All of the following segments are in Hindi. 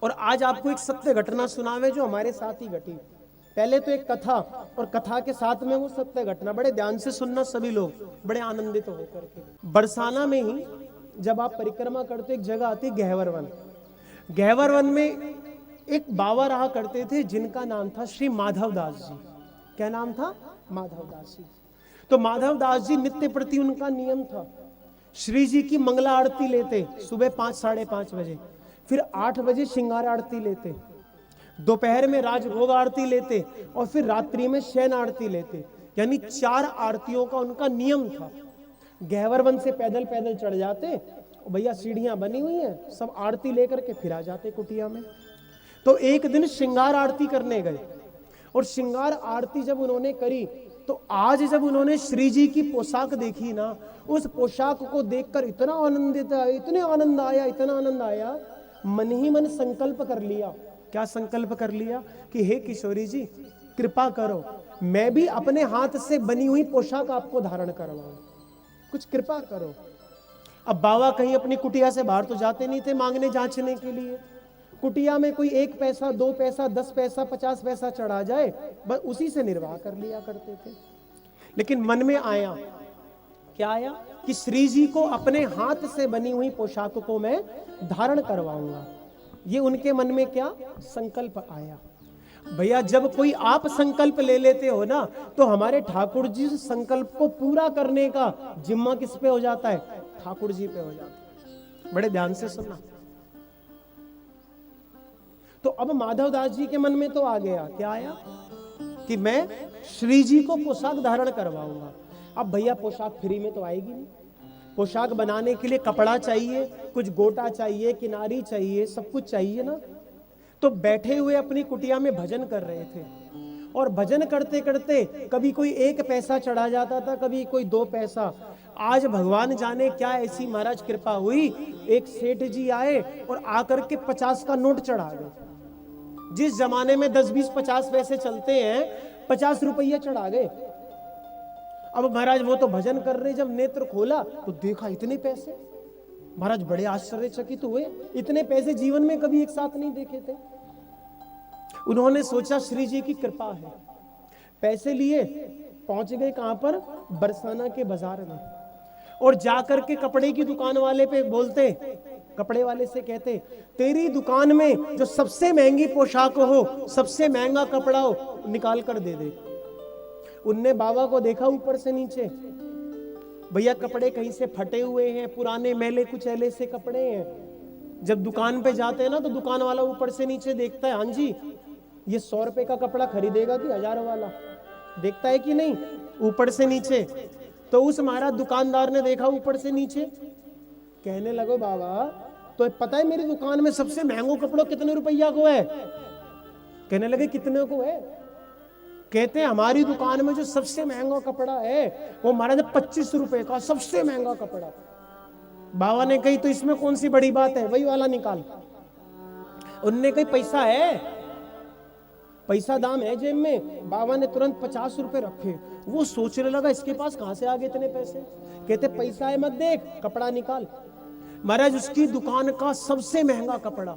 और आज आपको एक सत्य घटना सुनावे जो हमारे साथ ही घटी। पहले तो एक कथा, और कथा के साथ में वो सत्य घटना। बड़े ध्यान से सुनना सभी लोग, बड़े आनंदित होकर के। बरसाना में ही जब आप परिक्रमा करते, एक जगह आती गहवर वन। गहवर वन में एक बाबा रहा करते थे जिनका नाम था श्री माधव दास जी। क्या नाम था? माधव दास जी। तो माधव दास जी नित्य प्रति उनका नियम था, श्री जी की मंगला आरती लेते सुबह 5 साढ़े 5 बजे, फिर 8 बजे श्रृंगार आरती लेते, दोपहर में राजभोग आरती लेते, और फिर रात्रि में शयन आरती लेते। यानी 4 आरतियों का उनका नियम था। गहवर वन से पैदल पैदल चढ़ जाते, भैया सीढ़ियां बनी हुई हैं, सब आरती लेकर के फिर आ जाते कुटिया में। तो एक दिन श्रृंगार आरती करने गए, और श्रृंगार आरती जब उन्होंने करी, तो आज जब उन्होंने श्री जी की पोशाक देखी ना, उस पोशाक को देखकर इतना आनंदित आया, इतने आनंद आया, इतना आनंद आया, मन ही मन संकल्प कर लिया। क्या संकल्प कर लिया? कि हे किशोरी जी, कृपा करो, मैं भी अपने हाथ से बनी हुई पोशाक आपको धारण करवाऊं, कुछ कृपा करो। अब बाबा कहीं अपनी कुटिया से बाहर तो जाते नहीं थे मांगने जांचने के लिए। कुटिया में कोई 1 पैसा, 2 पैसा, 10 पैसा, 50 पैसा चढ़ा जाए, बस उसी से निर्वाह कर लिया करते थे। लेकिन मन में आया, क्या आया? कि श्री जी को अपने हाथ से बनी हुई पोशाक को मैं धारण करवाऊंगा। ये उनके मन में क्या संकल्प आया। भैया जब कोई आप संकल्प ले लेते हो ना, तो हमारे ठाकुर जी संकल्प को पूरा करने का जिम्मा किस पे हो जाता है? ठाकुर जी पे हो जाता है। बड़े ध्यान से सुनना। तो अब माधव दास जी के मन में तो आ गया, क्या आया? कि मैं श्री जी को पोशाक धारण करवाऊंगा। अब भैया पोशाक फ्री में तो आएगी नहीं, पोशाक बनाने के लिए कपड़ा चाहिए, कुछ गोटा चाहिए, किनारी चाहिए, सब कुछ चाहिए ना। तो बैठे हुए अपनी कुटिया में भजन कर रहे थे, और भजन करते करते कभी कोई 1 पैसा चढ़ा जाता था, कभी कोई 2 पैसा। आज भगवान जाने क्या ऐसी महाराज कृपा हुई, एक सेठ जी आए और आकर के 50 का नोट चढ़ा गए। जिस जमाने में 10, 20, 50 पैसे चलते हैं, 50 रुपये चढ़ा गए। अब महाराज वो तो भजन कर रहे, जब नेत्र खोला तो देखा इतने पैसे। महाराज बड़े आश्चर्यचकित हुए, इतने पैसे जीवन में कभी एक साथ नहीं देखे थे। उन्होंने सोचा श्री जी की कृपा है, पैसे लिए पहुंच गए कहां पर? बरसाना के बाजार में। और जाकर के कपड़े की दुकान वाले पे बोलते, कपड़े वाले से कहते, तेरी दुकान में जो सबसे महंगी पोशाक हो, सबसे महंगा कपड़ा हो, निकाल कर दे दे। उनने बाबा को देखा ऊपर से नीचे, भैया कपड़े कहीं से फटे हुए हैं, पुराने मैले कुचैले से कपड़े हैं। जब दुकान पे जाते हैं ना, तो दुकान वाला ऊपर से नीचे देखता है, हाँ जी ये 100 रुपए का कपड़ा खरीदेगा कि 1000 वाला, देखता है कि नहीं ऊपर से नीचे। तो उस महाराज दुकानदार ने देखा ऊपर से नीचे, कहने लगो बाबा तो पता है मेरी दुकान में सबसे महंगा कपड़ा कितने रुपया को है? कहने लगे कितने को है? कहते हैं हमारी दुकान में जो सबसे महंगा कपड़ा है वो महाराज 25 रुपए का सबसे महंगा कपड़ा। बाबा ने कही तो इसमें कौन सी बड़ी बात है, वही वाला निकाल। उनने कही पैसा है, पैसा दाम है जेब में। बाबा ने तुरंत 50 रुपए रखे। वो सोचने लगा इसके पास कहां से आ गए इतने पैसे। कहते पैसा है मत देख, कपड़ा निकाल। महाराज उसकी दुकान का सबसे महंगा कपड़ा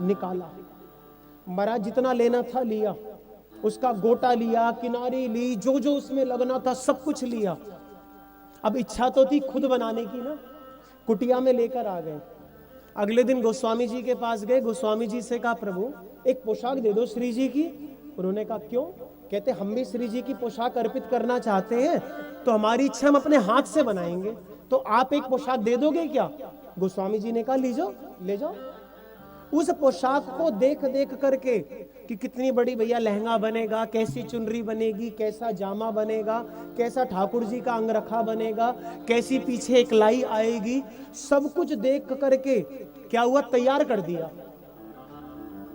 निकाला। महाराज जितना लेना था लिया, उसका गोटा लिया, किनारी ली, जो जो उसमें लगना था सब कुछ लिया। अब इच्छा तो थी खुद बनाने की ना, कुटिया में लेकर आ गए। अगले दिन गोस्वामी जी के पास गए, गोस्वामी जी से कहा प्रभु एक पोशाक दे दो श्री जी की। उन्होंने कहा क्यों? कहते हम भी श्री जी की पोशाक अर्पित करना चाहते हैं, तो हमारी इच्छा हम अपने हाथ से बनाएंगे, तो आप एक पोशाक दे दोगे क्या? गोस्वामी जी ने कहा लीजो, ले जाओ। उस पोशाक को देख देख करके कि कितनी बड़ी भैया लहंगा बनेगा, कैसी चुनरी बनेगी, कैसा जामा बनेगा, कैसा ठाकुर जी का अंगरखा बनेगा, कैसी पीछे एक लाई आएगी, सब कुछ देख करके क्या हुआ? तैयार कर दिया।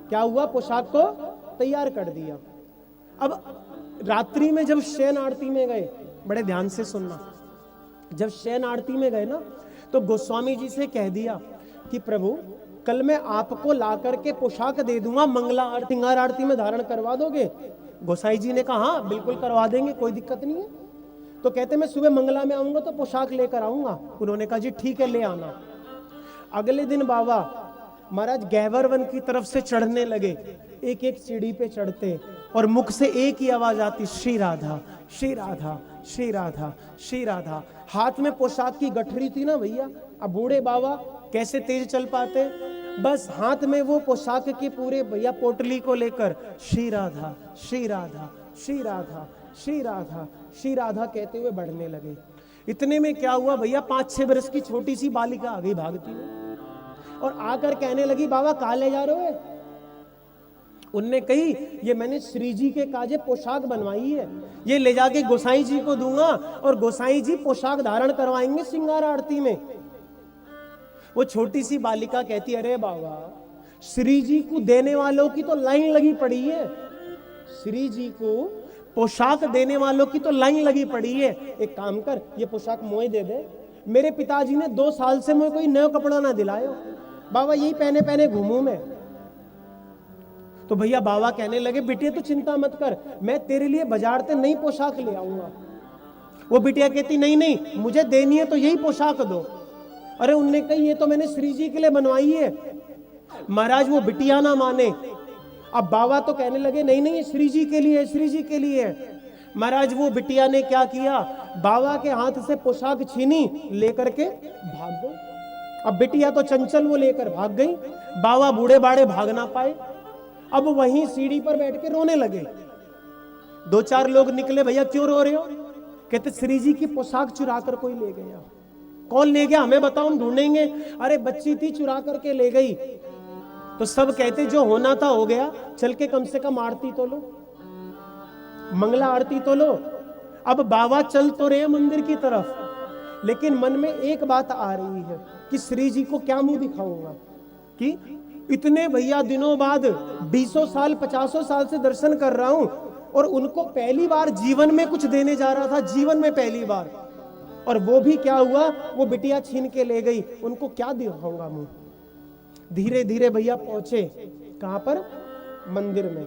क्या हुआ? पोशाक को तैयार कर दिया। अब रात्रि में जब शयन आरती में गए, बड़े ध्यान से सुनना, जब शयन आरती में गए ना, तो गोस्वामी जी से कह दिया कि प्रभु कल मैं आपको ला करके पोशाक दे दूंगा, मंगला आरती श्रृंगार आरती में धारण करवा दोगे? गोसाई जी ने कहा हाँ बिल्कुल करवा देंगे, कोई दिक्कत नहीं है। तो कहते मैं सुबह मंगला में आऊंगा तो पोशाक लेकर आऊंगा। उन्होंने कहा जी ठीक है ले आना। अगले दिन बाबा महाराज गैवर वन की तरफ से चढ़ने लगे, एक एक सीढ़ी पे चढ़ते और मुख से एक ही आवाज आती, श्री राधा श्री राधा श्री राधा श्री राधा। हाथ में पोशाक की गठरी थी ना भैया, अब बूढ़े बाबा कैसे तेज चल पाते, बस हाथ में वो पोशाक के पूरे भैया पोटली को लेकर श्री राधा श्री राधा श्री राधा श्री राधा श्री राधा कहते हुए बढ़ने लगे। इतने में क्या हुआ भैया, 5-6 वर्ष की छोटी सी बालिका आ गई भागती हुई और आकर कहने लगी, बाबा कहाँ ले जा रहे हो? उनने कही, ये मैंने श्री जी के काजे पोशाक बनवाई है, ये ले जाके गोसाई जी को दूंगा और गोसाई जी पोशाक धारण करवाएंगे श्रृंगार आरती में। वो छोटी सी बालिका कहती, अरे बाबा श्री जी को देने वालों की तो लाइन लगी पड़ी है, श्री जी को पोशाक देने वालों की तो लाइन लगी पड़ी है, एक काम कर ये पोशाक मोए दे दे। मेरे पिताजी ने 2 साल से मुझे कोई नया कपड़ा ना दिलायो, बाबा यही पहने पहने घूमूं मैं। तो भैया बाबा कहने लगे, बिटिया तू चिंता मत कर, मैं तेरे लिए बाजार से नई पोशाक ले आऊंगा। वो बिटिया कहती, नहीं नहीं मुझे देनी है तो यही पोशाक दो। अरे उनने कही, ये तो मैंने श्री जी के लिए बनवाई है। महाराज वो बिटिया ना माने, अब बाबा तो कहने लगे, नहीं नहीं ये श्री जी के लिए, श्री जी के लिए। महाराज वो बिटिया ने क्या किया, बाबा के हाथ से पोशाक छीनी, लेकर के भाग गई। अब बिटिया तो चंचल, वो लेकर भाग गई, बाबा बूढ़े बाड़े भाग ना पाए। अब वहीं सीढ़ी पर बैठ के रोने लगे। 2-4 लोग निकले, भैया क्यों रो रहे हो? कहते श्री जी की पोशाक चुरा कर कोई ले गया। कौन ले गया हमें बताओ, हम ढूंढेंगे। अरे बच्ची थी, चुरा करके ले गई। तो सब कहते जो होना था हो गया, चल के कम से कम आरती तो लो, मंगला आरती तो लो। अब बाबा चल तो रहे मंदिर की तरफ, लेकिन मन में एक बात आ रही है कि श्री जी को क्या मुंह दिखाऊंगा, कि इतने भैया दिनों बाद 20 साल 50 साल से दर्शन कर रहा हूं और उनको पहली बार जीवन में कुछ देने जा रहा था, जीवन में पहली बार, और वो भी क्या हुआ, वो बिटिया छीन के ले गई, उनको क्या दिखाऊंगा मुंह। धीरे धीरे भैया पहुंचे कहां पर, मंदिर में।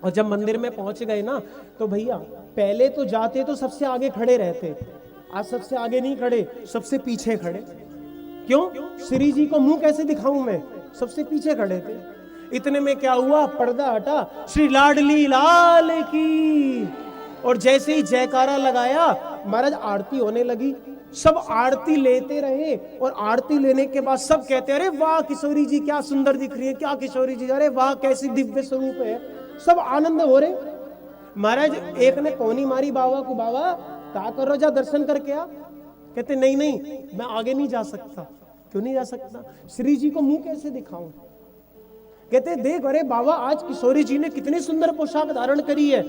और जब मंदिर में पहुंच गए ना, तो भैया पहले तो जाते तो सबसे आगे खड़े रहते, आज सबसे आगे नहीं खड़े, सबसे पीछे खड़े। क्यों? श्री जी को मुंह कैसे दिखाऊं मैं, सबसे पीछे खड़े थे। इतने में क्या हुआ, पर्दा हटा, श्री लाडली लाल की, और जैसे ही जयकारा लगाया महाराज आरती होने लगी। सब आरती लेते रहे और आरती लेने के बाद सब कहते, अरे वाह किशोरी जी क्या सुंदर दिख रही है, क्या किशोरी जी, अरे वाह कैसी दिव्य स्वरूप है। सब आनंद हो रहे। महाराज एक ने पौनी मारी बाबा को, बाबा क्या कर रहे हो, जा दर्शन करके आ। कहते नहीं नहीं मैं आगे नहीं जा सकता। क्यों नहीं जा सकता? श्री जी को मुंह कैसे दिखाऊं। कहते देख, अरे बाबा आज किशोरी जी ने कितनी सुंदर पोशाक धारण करी है।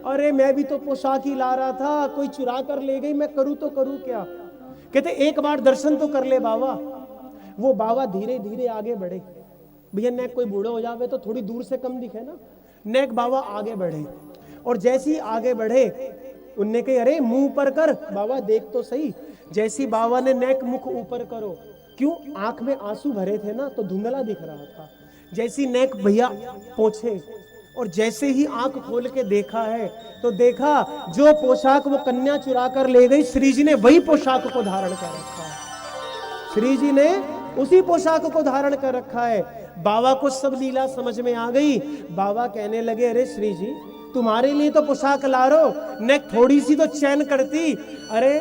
अरे मैं भी तो पोशाक ही ला रहा था, कोई चुरा कर ले गई, मैं करूं तो करूं क्या। कहते एक बार दर्शन तो कर ले बाबा। वो बाबा धीरे धीरे आगे बढ़े। भैया नेक कोई बूढ़ा हो जावे तो थोड़ी दूर से कम दिखे ना, नेक बाबा आगे बढ़े। और जैसे ही आगे बढ़े उनने कही, अरे मुंह ऊपर कर बाबा, देख तो सही। जैसी बाबा ने नेक मुख ऊपर करो, क्यों, आंख में आंसू भरे थे ना तो धुंधला दिख रहा था। जैसी नेक भैया पहुंचे और जैसे ही आंख खोल के देखा है तो देखा जो पोशाक वो कन्या चुरा कर ले गई, श्री जी ने वही पोशाक को धारण कर रखा है। श्री जी ने उसी पोशाक को धारण कर रखा है। बाबा को सब लीला समझ में आ गई। बाबा कहने लगे, अरे श्री जी तुम्हारे लिए तो पोशाक ला रो, नेक थोड़ी सी तो चैन करती। अरे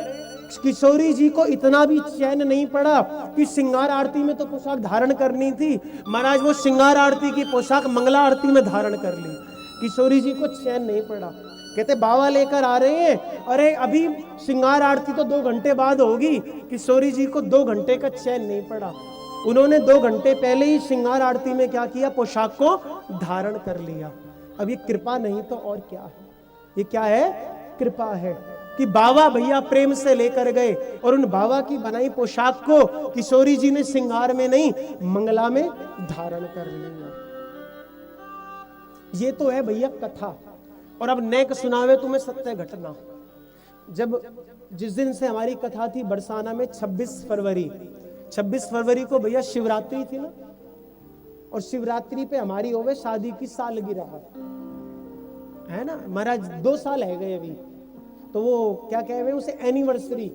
किशोरी जी को इतना भी चैन नहीं पड़ा कि श्रृंगार आरती में तो पोशाक धारण करनी थी। महाराज वो श्रृंगार आरती की पोशाक मंगला आरती में धारण कर ली, किशोरी जी को चैन नहीं पड़ा। कहते बाबा लेकर आ रहे हैं, अरे अभी श्रृंगार आरती तो 2 घंटे बाद होगी, किशोरी जी को 2 घंटे का चैन नहीं पड़ा। उन्होंने 2 घंटे पहले ही श्रृंगार आरती में क्या किया, पोशाक को धारण कर लिया। अब ये कृपा नहीं तो और क्या है, ये क्या है, कृपा है कि बाबा भैया प्रेम से लेकर गए और उन बाबा की बनाई पोशाक को किशोरी जी ने श्रृंगार में नहीं मंगला में धारण कर लिया। ये तो है भैया कथा। और अब नेक सुनावे तुम्हें सत्य घटना। जब जिस दिन से हमारी कथा थी बरसाना में 26 फरवरी को भैया शिवरात्रि थी ना, और शिवरात्रि पे हमारी होवे शादी की सालगिरह है ना। महाराज 2 साल है गए अभी, तो वो क्या कहे उसे एनिवर्सरी।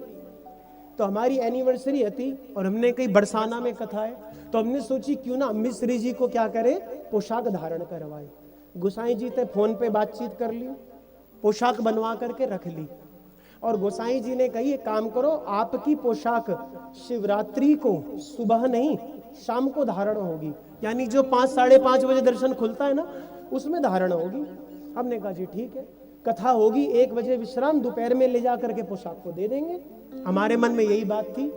तो हमारी एनिवर्सरी थी और हमने कहीं बरसाना में कथा है, तो हमने सोची क्यों ना अम्मी श्री जी को क्या करे, पोशाक धारण करवाए। गोसाई जी से फोन पे बातचीत कर ली, पोशाक बनवा करके रख ली, और गोसाई जी ने कही एक काम करो, आपकी पोशाक शिवरात्रि को सुबह नहीं शाम को धारण होगी, यानी जो 5 साढ़े 5 बजे दर्शन खुलता है ना उसमें धारण होगी। हमने कहा जी ठीक है, कथा होगी 1 बजे विश्राम, दोपहर में ले जा करके पोशाक को दे देंगे। हमारे मन में यही बात थी।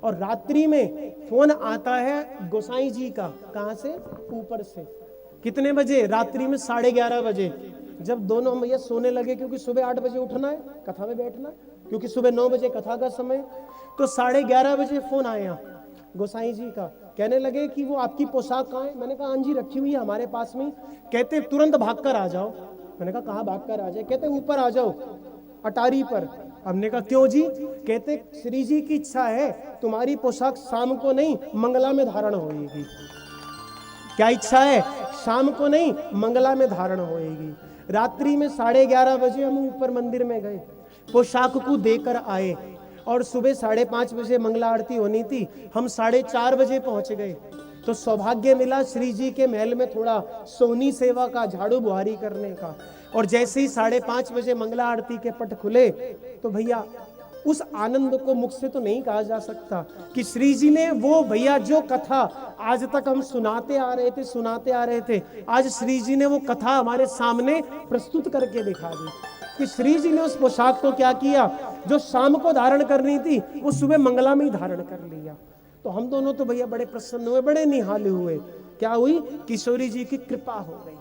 और रात्रि में फोन आता है गोसाई जी का, कहां से, ऊपर से। कितने बजे, रात्रि में 11:30 बजे, जब दोनों भैया सोने लगे, क्योंकि सुबह 8 बजे उठना है, कथा में बैठना है, क्योंकि सुबह 9 बजे कथा का समय, तो 11:30 बजे फोन आया गोसाई जी का। कहने लगे कि वो आपकी पोशाक कहाँ है? मैंने कहा हाँ जी रखी हुई है हमारे पास में। कहते तुरंत भागकर आ जाओ। मैंने कहा कहाँ भागकर आ जाए? कहते ऊपर आ जाओ अटारी पर। हमने कहा क्यों जी? कहते श्री जी की इच्छा है तुम्हारी पोशाक शाम को नहीं मंगला में धारण होगी। क्या इच्छा है? शाम को नहीं मंगला में धारण होएगी। रात्रि में 11:30 बजे हम ऊपर मंदिर में गए, पोशाक को देकर आए, और सुबह 5:30 बजे मंगला आरती होनी थी, हम 4:30 बजे पहुंच गए। तो सौभाग्य मिला श्री जी के महल में थोड़ा सोनी सेवा का, झाड़ू बुहारी करने का, और जैसे ही 5:30 बजे मंगला आरती के पट खुले तो भैया उस आनंद को मुख से तो नहीं कहा जा सकता कि श्री जी ने वो भैया जो कथा आज तक हम सुनाते आ रहे थे, आज श्री जी ने वो कथा हमारे सामने प्रस्तुत करके दिखा दी कि श्री जी ने उस पोशाक को क्या किया, जो शाम को धारण करनी थी वो सुबह मंगला में ही धारण कर लिया। तो हम दोनों तो भैया बड़े प्रसन्न हुए, बड़े निहाले हुए। क्या हुई? किशोरी जी की कृपा हो गई।